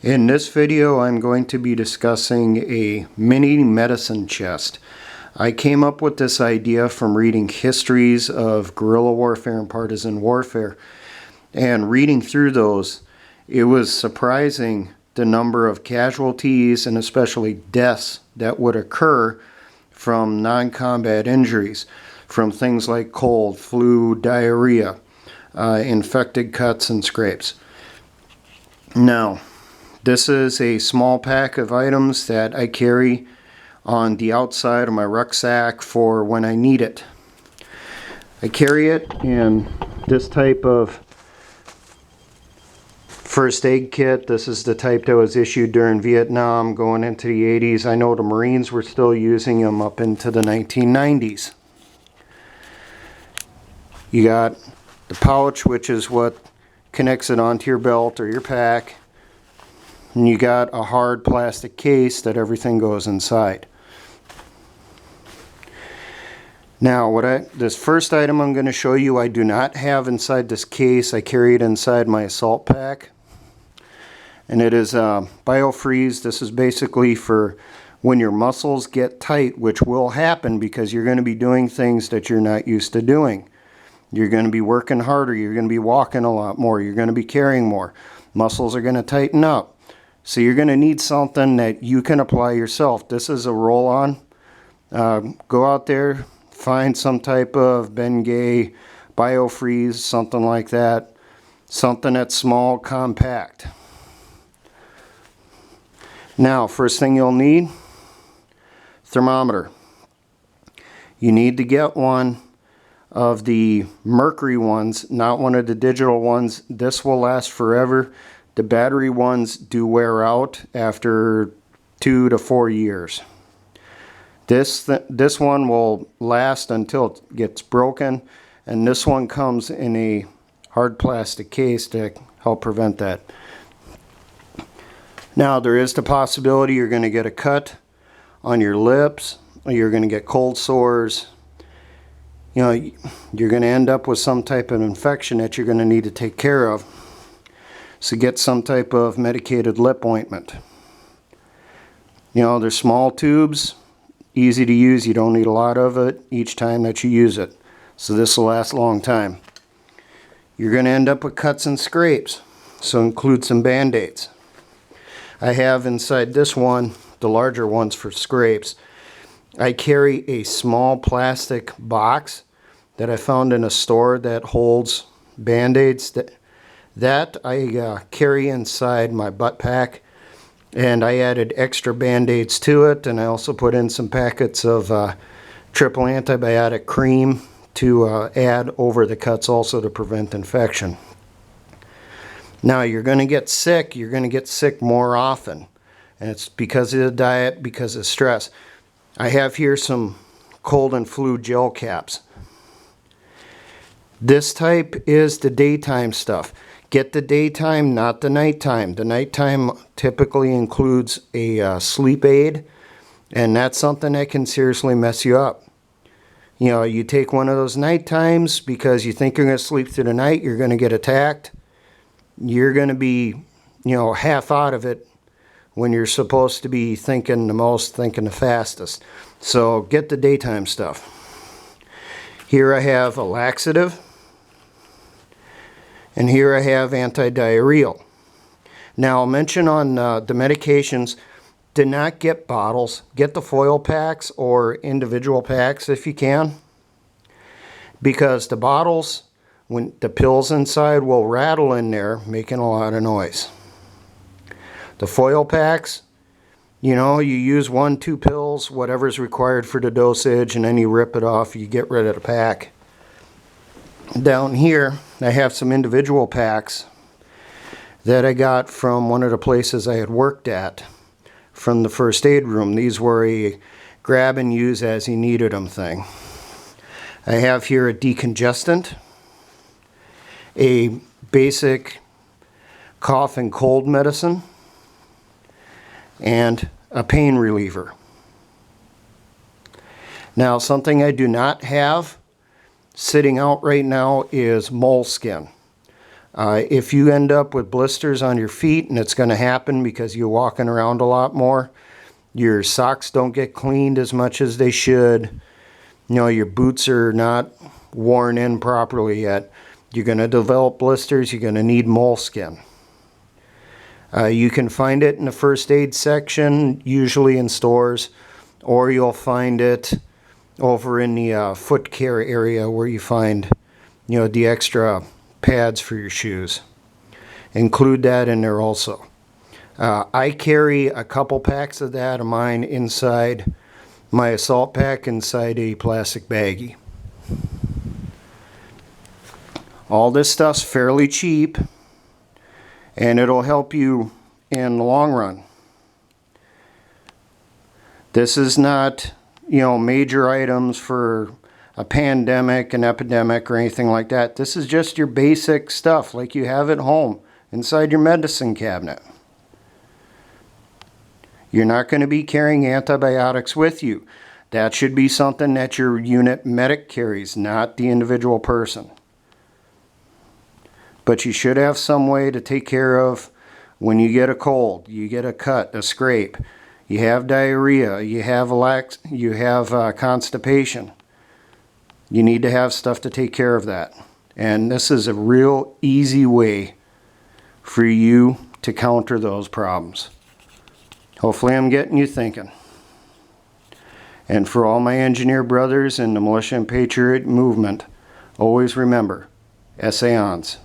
In this video, I'm going to be discussing a mini medicine chest. I came up with this idea from reading histories of guerrilla warfare and partisan warfare. And reading through those, it was surprising the number of casualties and especially deaths that would occur from non-combat injuries, from things like cold, flu, diarrhea, infected cuts and scrapes. Now, this is a small pack of items that I carry on the outside of my rucksack for when I need it. I carry it in this type of first aid kit. This is the type that was issued during Vietnam going into the 80s. I know the Marines were still using them up into the 1990s. You got the pouch, which is what connects it onto your belt or your pack. And you got a hard plastic case that everything goes inside. Now, this first item I'm going to show you, I do not have inside this case. I carry it inside my assault pack. And it is BioFreeze. This is basically for when your muscles get tight, which will happen because you're going to be doing things that you're not used to doing. You're going to be working harder. You're going to be walking a lot more. You're going to be carrying more. Muscles are going to tighten up. So you're going to need something that you can apply yourself. This is a roll-on. Go out there, find some type of Bengay, BioFreeze, something like that. Something that's small, compact. Now, first thing you'll need, thermometer. You need to get one of the mercury ones, not one of the digital ones. This will last forever. The battery ones do wear out after 2 to 4 years. This one will last until it gets broken, and this one comes in a hard plastic case to help prevent that. Now, there is the possibility you're going to get a cut on your lips, or you're going to get cold sores. You know, you're going to end up with some type of infection that you're going to need to take care of. So get some type of medicated lip ointment. You know, they're small tubes, easy to use. You don't need a lot of it each time that you use it. So this will last a long time. You're going to end up with cuts and scrapes. So include some Band-Aids. I have inside this one, the larger ones for scrapes. I carry a small plastic box that I found in a store that holds Band-Aids. That I carry inside my butt pack, and I added extra Band-Aids to it, and I also put in some packets of triple antibiotic cream to add over the cuts also to prevent infection. Now, you're going to get sick. You're going to get sick more often, and it's because of the diet, because of stress. I have here some cold and flu gel caps. This type is the daytime stuff. Get the daytime, not the nighttime. The nighttime typically includes a sleep aid, and that's something that can seriously mess you up. You know, you take one of those night times because you think you're going to sleep through the night, you're going to get attacked. You're going to be, you know, half out of it when you're supposed to be thinking the most, thinking the fastest. So get the daytime stuff. Here I have a laxative. And here I have antidiarrheal. Now, I'll mention on the medications, do not get bottles. Get the foil packs or individual packs if you can. Because the bottles, when the pills inside will rattle in there, making a lot of noise. The foil packs, you know, you use 1-2 pills, whatever's required for the dosage, and then you rip it off, you get rid of the pack. Down here, I have some individual packs that I got from one of the places I had worked at from the first aid room. These were a grab and use as you needed them thing. I have here a decongestant, a basic cough and cold medicine, and a pain reliever. Now, something I do not have sitting out right now is moleskin. If you end up with blisters on your feet, and it's going to happen because you're walking around a lot more, your socks don't get cleaned as much as they should, your boots are not worn in properly yet, you're going to develop blisters, you're going to need moleskin. You can find it in the first aid section, usually in stores, or you'll find it over in the foot care area where you find, the extra pads for your shoes. Include that in there also. I carry a couple packs of that of mine inside my assault pack inside a plastic baggie. All this stuff's fairly cheap, and it'll help you in the long run. This is not, major items for a pandemic, an epidemic, or anything like that. This is just your basic stuff like you have at home inside your medicine cabinet. You're not going to be carrying antibiotics with you. That should be something that your unit medic carries, not the individual person. But you should have some way to take care of when you get a cold, you get a cut, a scrape, you have diarrhea, you have constipation. You need to have stuff to take care of that. And this is a real easy way for you to counter those problems. Hopefully I'm getting you thinking. And for all my engineer brothers in the Militia and Patriot movement, always remember, essay ons.